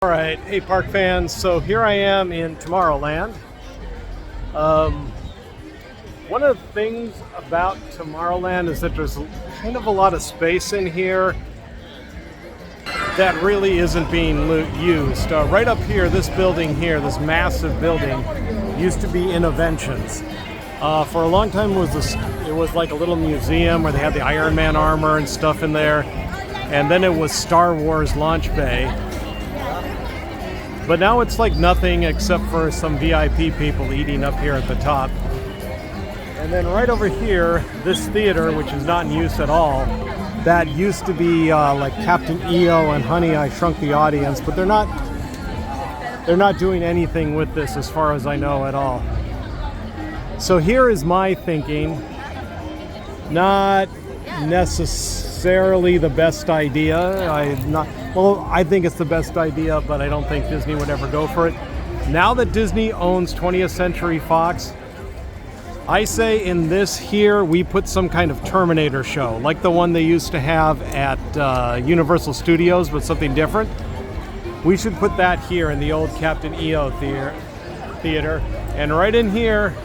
All right, hey park fans, so here I am in Tomorrowland. One of the things about Tomorrowland is that there's kind of a lot of space in here that really isn't being used. Right up here, this building here, this massive building, used to be Innoventions. For a long time it was like a little museum where they had the Iron Man armor and stuff in there, and then it was Star Wars Launch Bay. But now it's like nothing except for some VIP people eating up here at the top. And then right over here, this theater, which is not in use at all, that used to be like Captain EO and Honey, I Shrunk the Audience, but they're not doing anything with this as far as I know at all. So here is my thinking. Not necessarily the best idea. I think it's the best idea, but I don't think Disney would ever go for it. Now that Disney owns 20th Century Fox, I say in this here we put some kind of Terminator show, like the one they used to have at Universal Studios, but something different. We should put that here in the old Captain EO theater. And right in here,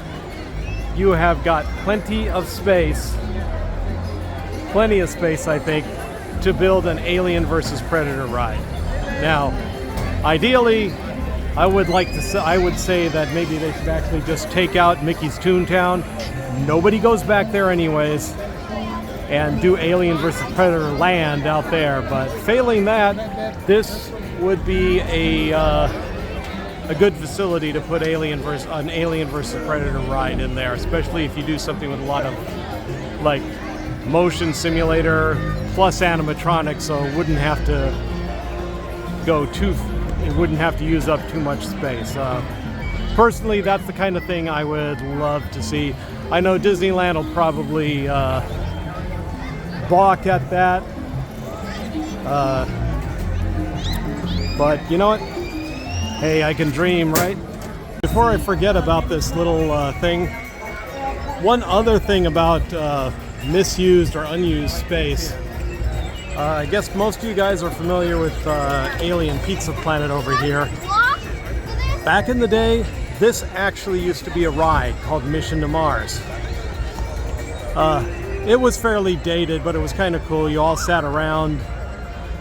you have got plenty of space, I think, to build an Alien versus Predator ride. Now, ideally, I would say that maybe they should actually just take out Mickey's Toontown. Nobody goes back there anyways, and do Alien versus Predator Land out there. But failing that, this would be a good facility to put an Alien versus Predator ride in there, especially if you do something with a lot of like motion simulator plus animatronics, so it wouldn't have to use up too much space. Personally, that's the kind of thing I would love to see. I know Disneyland will probably balk at that, but you know what? Hey, I can dream, right? Before I forget about this little thing, one other thing about misused or unused space. I guess most of you guys are familiar with Alien Pizza Planet over here. Back in the day, this actually used to be a ride called Mission to Mars. It was fairly dated, but it was kind of cool. You all sat around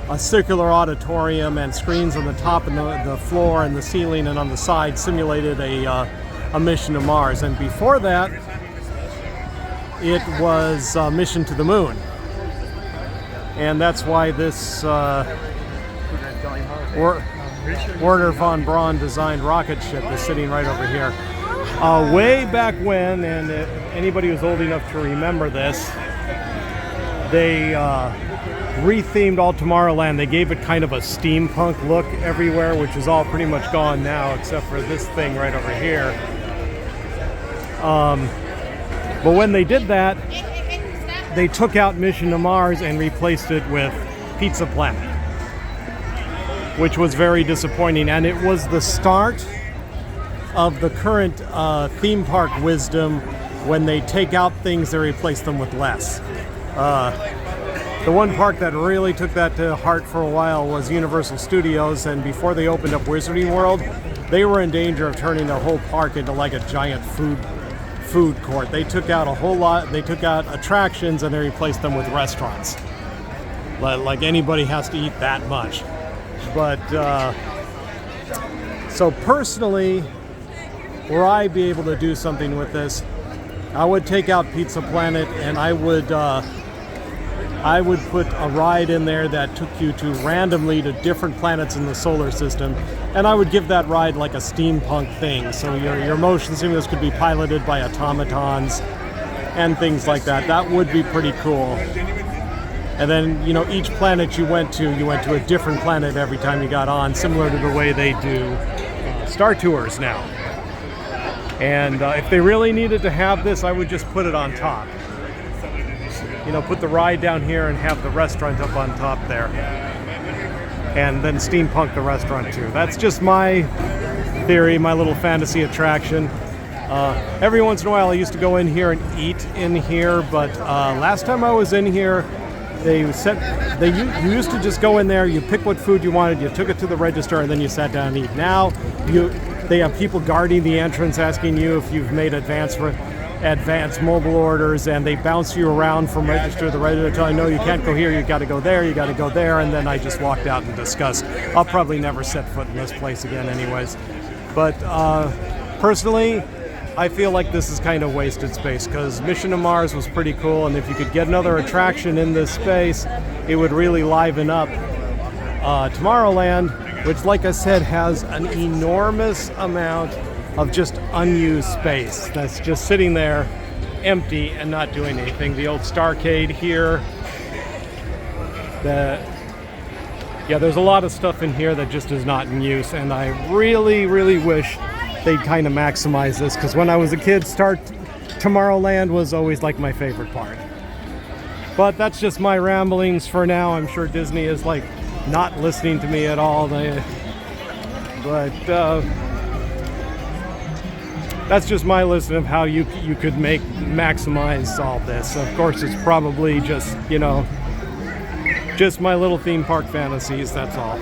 a circular auditorium, and screens on the top and the floor and the ceiling and on the side simulated a mission to Mars. And before that, it was Mission to the Moon. And that's why this Werner von Braun designed rocket ship is sitting right over here. Way back when, and anybody who's old enough to remember this, they rethemed all Tomorrowland. They gave it kind of a steampunk look everywhere, which is all pretty much gone now, except for this thing right over here. But when they did that, they took out Mission to Mars and replaced it with Pizza Planet, which was very disappointing. And it was the start of the current theme park wisdom. When they take out things, they replace them with less. The one park that really took that to heart for a while was Universal Studios, and before they opened up Wizarding World, they were in danger of turning their whole park into like a giant food court. They took out a whole lot. They took out attractions and they replaced them with restaurants. Like anybody has to eat that much. But so personally, were I be able to do something with this, I would take out Pizza Planet, and I would put a ride in there that took you to randomly to different planets in the solar system, and I would give that ride like a steampunk thing. So your motion simulators could be piloted by automatons and things like that. That would be pretty cool. And then, you know, each planet you went to a different planet every time you got on, similar to the way they do Star Tours now. And if they really needed to have this, I would just put it on top. You know, put the ride down here and have the restaurant up on top there. And then steampunk the restaurant too. That's just my theory, my little fantasy attraction. Every once in a while I used to go in here and eat in here, but last time I was in here, You used to just go in there, you pick what food you wanted, you took it to the register, and then you sat down and eat. Now they have people guarding the entrance, asking you if you've made advanced mobile orders, and they bounce you around from register to register until I know you can't go here, you got to go there, you got to go there, and then I just walked out and discussed. I'll probably never set foot in this place again anyways. But personally, I feel like this is kind of wasted space, because Mission to Mars was pretty cool, and if you could get another attraction in this space, it would really liven up Tomorrowland, which, like I said, has an enormous amount of just unused space that's just sitting there empty and not doing anything. The old Starcade here. There's a lot of stuff in here that just is not in use, and I really, really wish they'd kind of maximize this, because when I was a kid, Tomorrowland was always like my favorite part. But that's just my ramblings for now. I'm sure Disney is like not listening to me at all. That's just my list of how you could maximize all this. Of course, it's probably just, just my little theme park fantasies, that's all.